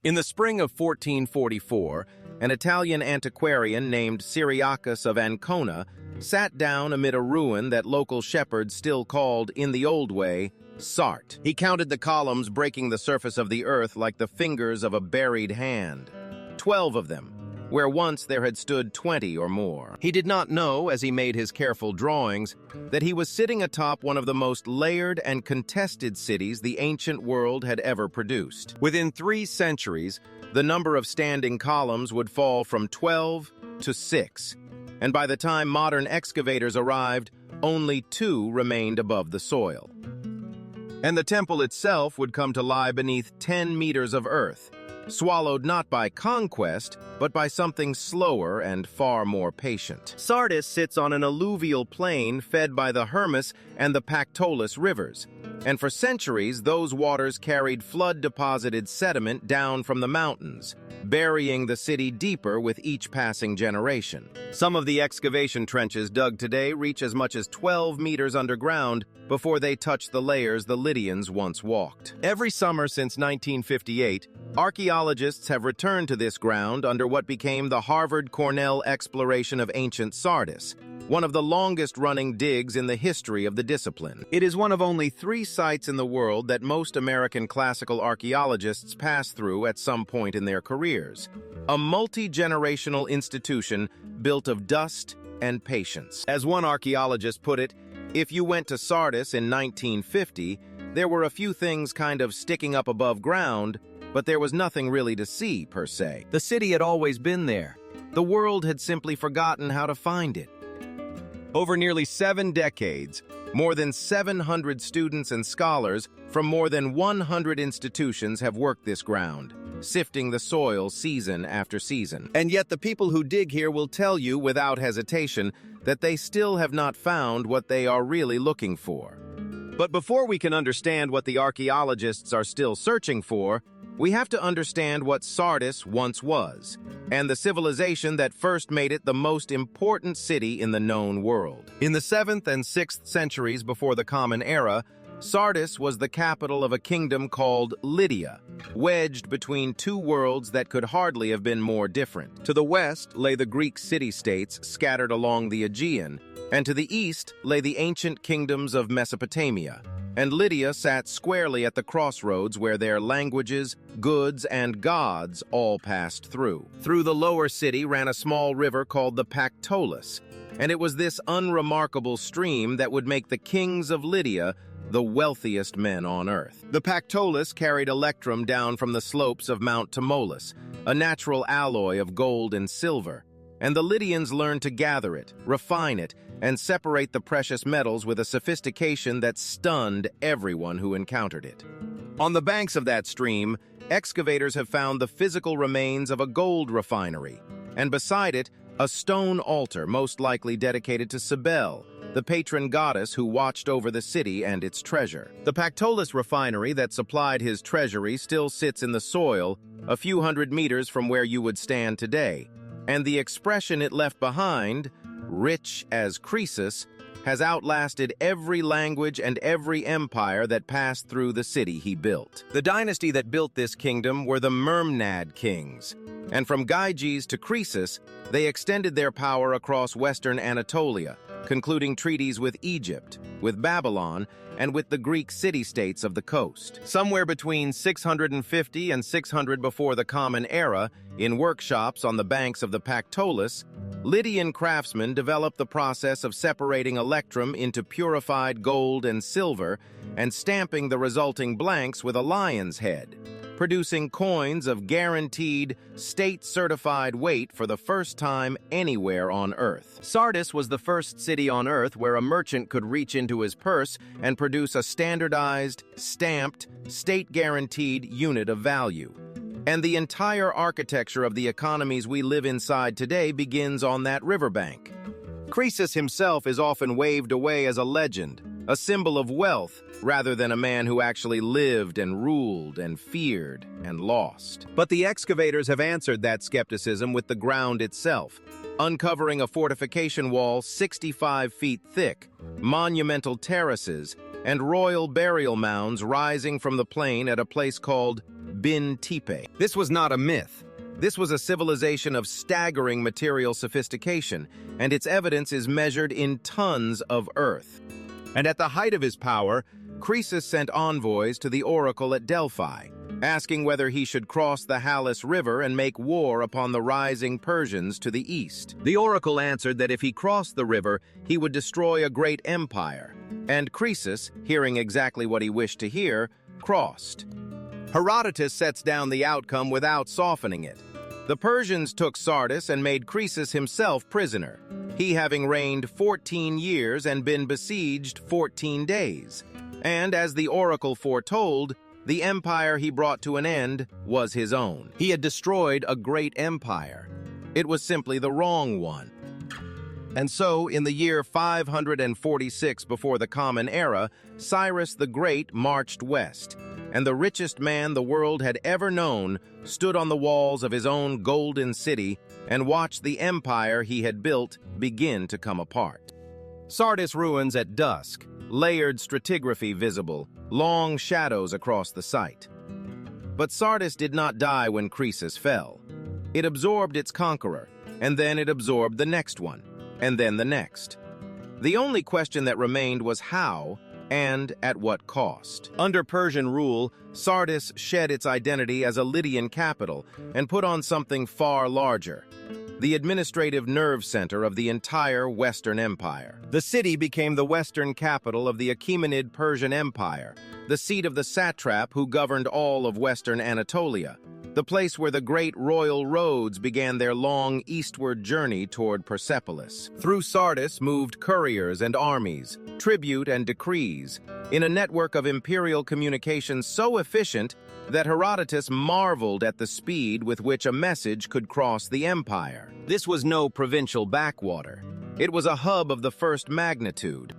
In the spring of 1444, an Italian antiquarian named Cyrus of Ancona sat down amid a ruin that local shepherds still called, in the old way, Sart. He counted the columns breaking the surface of the earth like the fingers of a buried hand. 12 of them, where once there had stood 20 or more. He did not know, as he made his careful drawings, that he was sitting atop one of the most layered and contested cities the ancient world had ever produced. Within 3 centuries, the number of standing columns would fall from 12 to 6, and by the time modern excavators arrived, only 2 remained above the soil. And the temple itself would come to lie beneath 10 meters of earth, swallowed not by conquest, but by something slower and far more patient. Sardis sits on an alluvial plain fed by the Hermus and the Pactolus rivers, and for centuries those waters carried flood-deposited sediment down from the mountains, burying the city deeper with each passing generation. Some of the excavation trenches dug today reach as much as 12 meters underground before they touch the layers the Lydians once walked. Every summer since 1958, archaeologists have returned to this ground under what became the Harvard-Cornell Exploration of Ancient Sardis, one of the longest-running digs in the history of the discipline. It is one of only 3 sites in the world that most American classical archaeologists pass through at some point in their careers. A multi-generational institution built of dust and patience. As one archaeologist put it, if you went to Sardis in 1950, there were a few things kind of sticking up above ground, but there was nothing really to see, per se. The city had always been there. The world had simply forgotten how to find it. Over nearly 7 decades, more than 700 students and scholars from more than 100 institutions have worked this ground, sifting the soil season after season. And yet the people who dig here will tell you without hesitation that they still have not found what they are really looking for. But before we can understand what the archaeologists are still searching for, we have to understand what Sardis once was, and the civilization that first made it the most important city in the known world. In the 7th and 6th centuries before the Common Era, Sardis was the capital of a kingdom called Lydia, wedged between 2 worlds that could hardly have been more different. To the west lay the Greek city-states scattered along the Aegean, and to the east lay the ancient kingdoms of Mesopotamia. And Lydia sat squarely at the crossroads where their languages, goods, and gods all passed through. Through the lower city ran a small river called the Pactolus, and it was this unremarkable stream that would make the kings of Lydia the wealthiest men on earth. The Pactolus carried electrum down from the slopes of Mount Tmolus, a natural alloy of gold and silver, and the Lydians learned to gather it, refine it, and separate the precious metals with a sophistication that stunned everyone who encountered it. On the banks of that stream, excavators have found the physical remains of a gold refinery, and beside it, a stone altar most likely dedicated to Cybele, the patron goddess who watched over the city and its treasure. The Pactolus refinery that supplied his treasury still sits in the soil, a few hundred meters from where you would stand today, and the expression it left behind, rich as Croesus, has outlasted every language and every empire that passed through the city he built. The dynasty that built this kingdom were the Mermnad kings, and from Gyges to Croesus, they extended their power across western Anatolia, concluding treaties with Egypt, with Babylon, and with the Greek city-states of the coast. Somewhere between 650 and 600 before the Common Era, in workshops on the banks of the Pactolus, Lydian craftsmen developed the process of separating electrum into purified gold and silver and stamping the resulting blanks with a lion's head, producing coins of guaranteed, state-certified weight for the first time anywhere on Earth. Sardis was the first city on Earth where a merchant could reach into his purse and produce a standardized, stamped, state-guaranteed unit of value. And the entire architecture of the economies we live inside today begins on that riverbank. Croesus himself is often waved away as a legend, a symbol of wealth, rather than a man who actually lived and ruled and feared and lost. But the excavators have answered that skepticism with the ground itself, uncovering a fortification wall 65 feet thick, monumental terraces, and royal burial mounds rising from the plain at a place called bin tipe. This was not a myth. This was a civilization of staggering material sophistication, and its evidence is measured in tons of earth. And at the height of his power, Croesus sent envoys to the oracle at Delphi, asking whether he should cross the Halys River and make war upon the rising Persians to the east. The oracle answered that if he crossed the river, he would destroy a great empire. And Croesus, hearing exactly what he wished to hear, crossed. Herodotus sets down the outcome without softening it. The Persians took Sardis and made Croesus himself prisoner, he having reigned 14 years and been besieged 14 days. And as the oracle foretold, the empire he brought to an end was his own. He had destroyed a great empire. It was simply the wrong one. And so, in the year 546 before the Common Era, Cyrus the Great marched west, and the richest man the world had ever known stood on the walls of his own golden city and watched the empire he had built begin to come apart. Sardis ruins at dusk, layered stratigraphy visible, long shadows across the site. But Sardis did not die when Croesus fell. It absorbed its conqueror, and then it absorbed the next one, and then the next. The only question that remained was how and at what cost. Under Persian rule, Sardis shed its identity as a Lydian capital and put on something far larger, the administrative nerve center of the entire Western Empire. The city became the western capital of the Achaemenid Persian Empire, the seat of the satrap who governed all of Western Anatolia, the place where the great royal roads began their long eastward journey toward Persepolis. Through Sardis moved couriers and armies, tribute and decrees, in a network of imperial communications so efficient that Herodotus marveled at the speed with which a message could cross the empire. This was no provincial backwater. It was a hub of the first magnitude.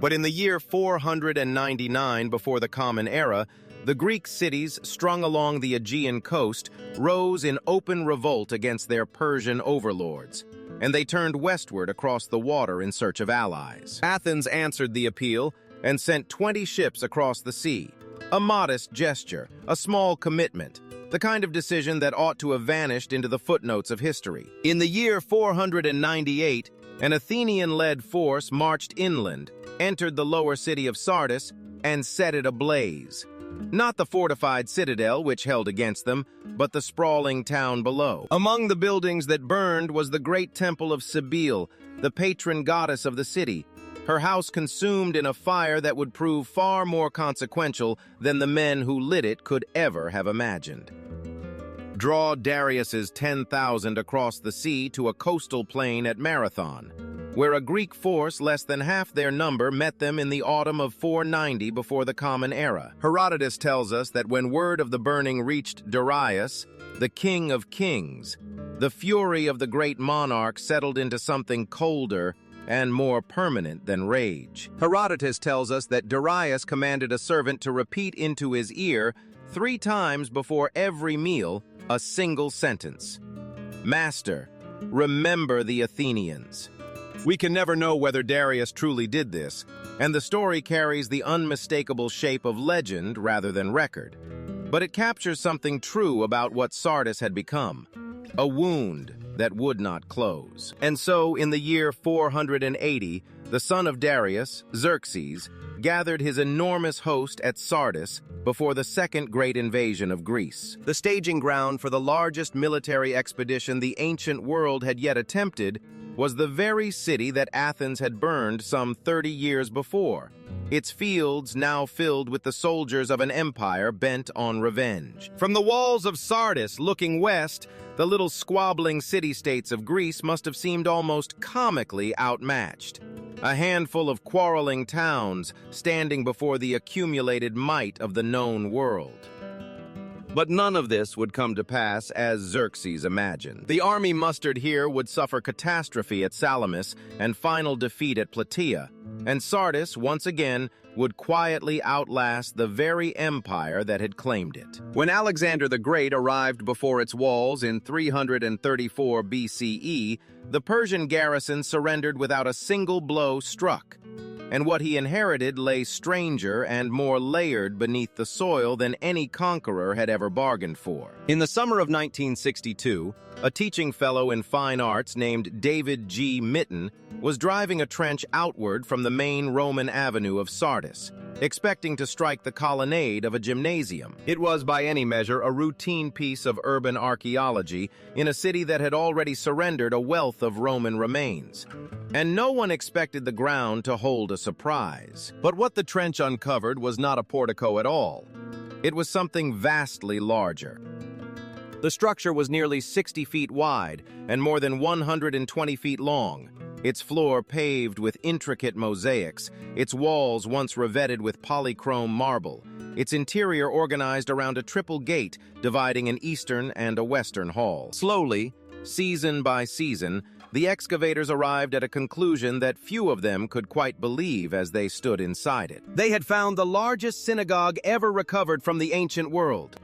But in the year 499 before the Common Era, the Greek cities strung along the Aegean coast rose in open revolt against their Persian overlords, and they turned westward across the water in search of allies. Athens answered the appeal and sent 20 ships across the sea. A modest gesture, a small commitment, the kind of decision that ought to have vanished into the footnotes of history. In the year 498, an Athenian-led force marched inland, entered the lower city of Sardis, and set it ablaze. Not the fortified citadel which held against them, but the sprawling town below. Among the buildings that burned was the great temple of Cybele, the patron goddess of the city, her house consumed in a fire that would prove far more consequential than the men who lit it could ever have imagined. Draw Darius's 10,000 across the sea to a coastal plain at Marathon, where a Greek force less than half their number met them in the autumn of 490 before the Common Era. Herodotus tells us that when word of the burning reached Darius, the king of kings, the fury of the great monarch settled into something colder and more permanent than rage. Herodotus tells us that Darius commanded a servant to repeat into his ear 3 times before every meal a single sentence: "Master, remember the Athenians." We can never know whether Darius truly did this, and the story carries the unmistakable shape of legend rather than record. But it captures something true about what Sardis had become: a wound that would not close. And so, in the year 480, the son of Darius, Xerxes, gathered his enormous host at Sardis before the second great invasion of Greece. The staging ground for the largest military expedition the ancient world had yet attempted was the very city that Athens had burned some 30 years before, its fields now filled with the soldiers of an empire bent on revenge. From the walls of Sardis looking west, the little squabbling city-states of Greece must have seemed almost comically outmatched. A handful of quarreling towns standing before the accumulated might of the known world. But none of this would come to pass as Xerxes imagined. The army mustered here would suffer catastrophe at Salamis and final defeat at Plataea, and Sardis, once again, would quietly outlast the very empire that had claimed it. When Alexander the Great arrived before its walls in 334 BCE, the Persian garrison surrendered without a single blow struck. and what he inherited lay stranger and more layered beneath the soil than any conqueror had ever bargained for. In the summer of 1962, a teaching fellow in fine arts named David G. Mitten was driving a trench outward from the main Roman avenue of Sardis, expecting to strike the colonnade of a gymnasium. It was, by any measure, a routine piece of urban archaeology in a city that had already surrendered a wealth of Roman remains. And no one expected the ground to hold a surprise. But what the trench uncovered was not a portico at all. It was something vastly larger. The structure was nearly 60 feet wide and more than 120 feet long, its floor paved with intricate mosaics, its walls once revetted with polychrome marble, its interior organized around a triple gate dividing an eastern and a western hall. Slowly, season by season, the excavators arrived at a conclusion that few of them could quite believe as they stood inside it. They had found the largest synagogue ever recovered from the ancient world.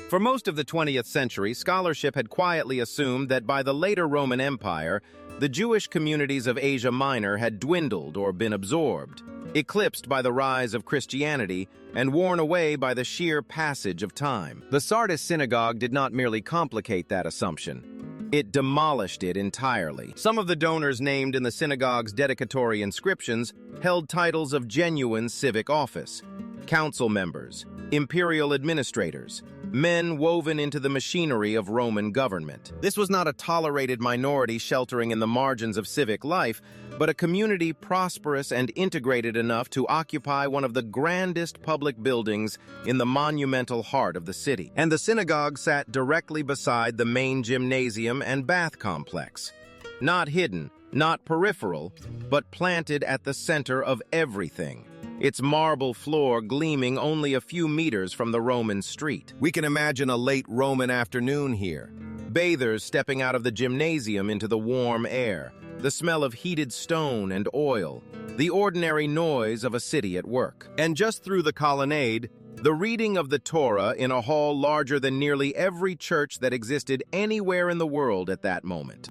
For most of the 20th century, scholarship had quietly assumed that by the later Roman Empire, the Jewish communities of Asia Minor had dwindled or been absorbed, eclipsed by the rise of Christianity and worn away by the sheer passage of time. The Sardis synagogue did not merely complicate that assumption. It demolished it entirely. Some of the donors named in the synagogue's dedicatory inscriptions held titles of genuine civic office: council members, imperial administrators, men woven into the machinery of Roman government. This was not a tolerated minority sheltering in the margins of civic life, but a community prosperous and integrated enough to occupy one of the grandest public buildings in the monumental heart of the city. And the synagogue sat directly beside the main gymnasium and bath complex. Not hidden, not peripheral, but planted at the center of everything, its marble floor gleaming only a few meters from the Roman street. We can imagine a late Roman afternoon here. Bathers stepping out of the gymnasium into the warm air, the smell of heated stone and oil, the ordinary noise of a city at work. And just through the colonnade, the reading of the Torah in a hall larger than nearly every church that existed anywhere in the world at that moment.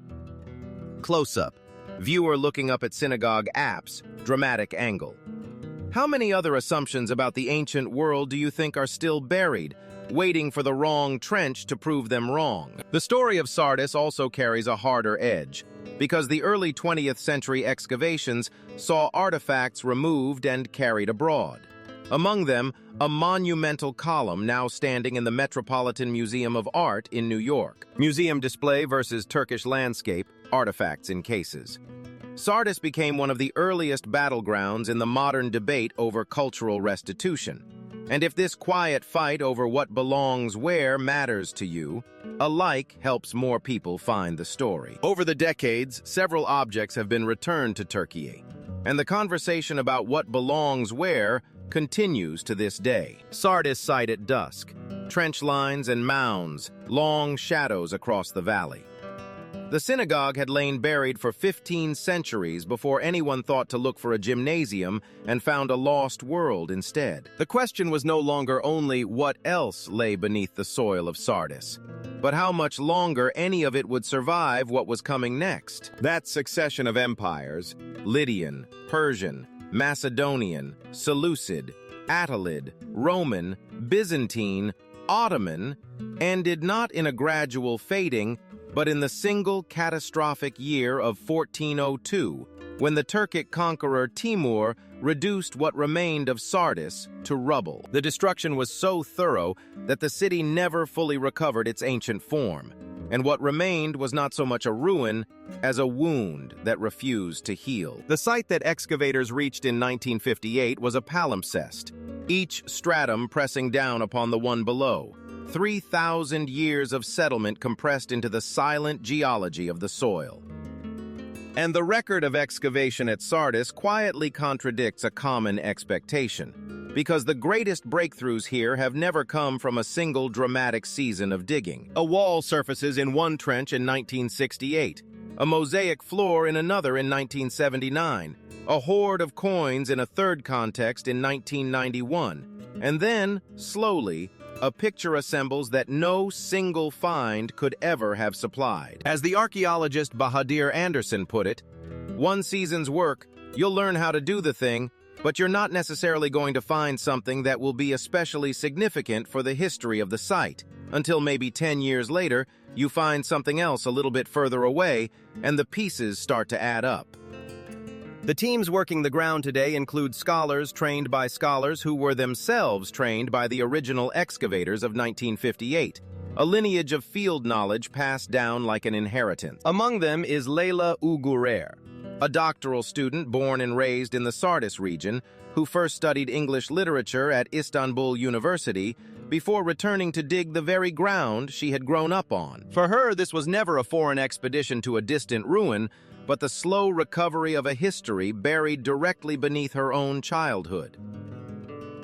Close-up, viewer looking up at synagogue apse, dramatic angle. How many other assumptions about the ancient world do you think are still buried, waiting for the wrong trench to prove them wrong? The story of Sardis also carries a harder edge, because the early 20th century excavations saw artifacts removed and carried abroad. Among them, a monumental column now standing in the Metropolitan Museum of Art in New York. Museum display versus Turkish landscape, artifacts in cases. Sardis became one of the earliest battlegrounds in the modern debate over cultural restitution. And if this quiet fight over what belongs where matters to you, a like helps more people find the story. Over the decades, several objects have been returned to Turkey, and the conversation about what belongs where continues to this day. Sardis site at dusk, trench lines and mounds, long shadows across the valley. The synagogue had lain buried for 15 centuries before anyone thought to look for a gymnasium and found a lost world instead. The question was no longer only what else lay beneath the soil of Sardis, but how much longer any of it would survive what was coming next. That succession of empires, Lydian, Persian, Macedonian, Seleucid, Attalid, Roman, Byzantine, Ottoman, ended not in a gradual fading, but in the single catastrophic year of 1402, when the Turkic conqueror Timur reduced what remained of Sardis to rubble. The destruction was so thorough that the city never fully recovered its ancient form, and what remained was not so much a ruin as a wound that refused to heal. The site that excavators reached in 1958 was a palimpsest, each stratum pressing down upon the one below. 3,000 years of settlement compressed into the silent geology of the soil. And the record of excavation at Sardis quietly contradicts a common expectation, because the greatest breakthroughs here have never come from a single dramatic season of digging. A wall surfaces in one trench in 1968, a mosaic floor in another in 1979, a hoard of coins in a third context in 1991, and then, slowly, a picture assembles that no single find could ever have supplied. As the archaeologist Bahadir Anderson put it, one season's work You'll learn how to do the thing, but you're not necessarily going to find something that will be especially significant for the history of the site, until maybe 10 years later, you find something else a little bit further away, and the pieces start to add up. The teams working the ground today include scholars trained by scholars who were themselves trained by the original excavators of 1958, a lineage of field knowledge passed down like an inheritance. Among them is Leyla Ugurer, a doctoral student born and raised in the Sardis region, who first studied English literature at Istanbul University before returning to dig the very ground she had grown up on. For her, this was never a foreign expedition to a distant ruin, but the slow recovery of a history buried directly beneath her own childhood.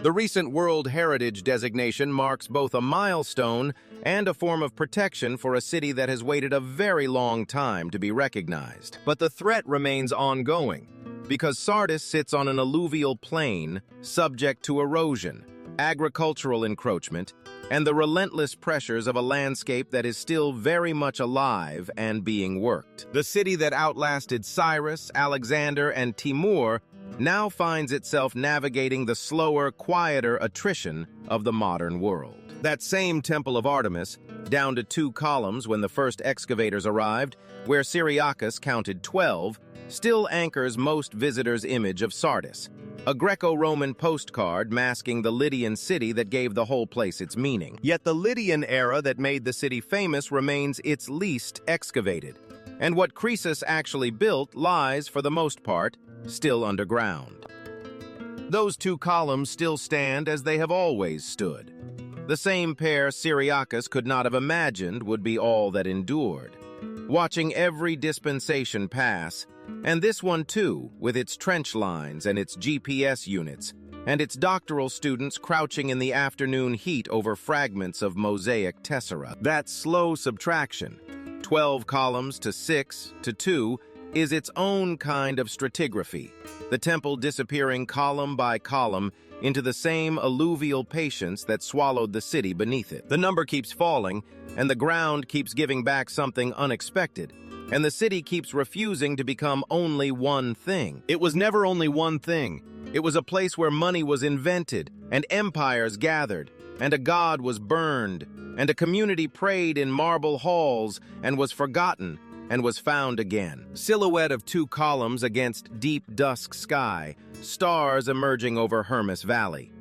The recent World Heritage designation marks both a milestone and a form of protection for a city that has waited a very long time to be recognized. But the threat remains ongoing, because Sardis sits on an alluvial plain subject to erosion, agricultural encroachment, and the relentless pressures of a landscape that is still very much alive and being worked. The city that outlasted Cyrus, Alexander, and Timur now finds itself navigating the slower, quieter attrition of the modern world. That same Temple of Artemis, down to 2 columns when the first excavators arrived, where Cyriacus counted 12, still anchors most visitors' image of Sardis, a Greco-Roman postcard masking the Lydian city that gave the whole place its meaning. Yet the Lydian era that made the city famous remains its least excavated, and what Croesus actually built lies, for the most part, still underground. Those 2 columns still stand as they have always stood. The same pair Cyriacus could not have imagined would be all that endured. Watching every dispensation pass, and this one too, with its trench lines and its GPS units, and its doctoral students crouching in the afternoon heat over fragments of mosaic tessera. That slow subtraction, 12 columns to 6 to 2, is its own kind of stratigraphy, the temple disappearing column by column into the same alluvial patience that swallowed the city beneath it. The number keeps falling, and the ground keeps giving back something unexpected, and the city keeps refusing to become only one thing. It was never only one thing. It was a place where money was invented, and empires gathered, and a god was burned, and a community prayed in marble halls and was forgotten, and was found again. Silhouette of 2 columns against deep dusk sky, stars emerging over Hermus Valley.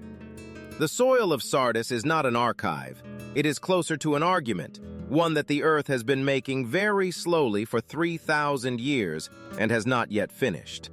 The soil of Sardis is not an archive. It is closer to an argument, one that the earth has been making very slowly for 3,000 years and has not yet finished.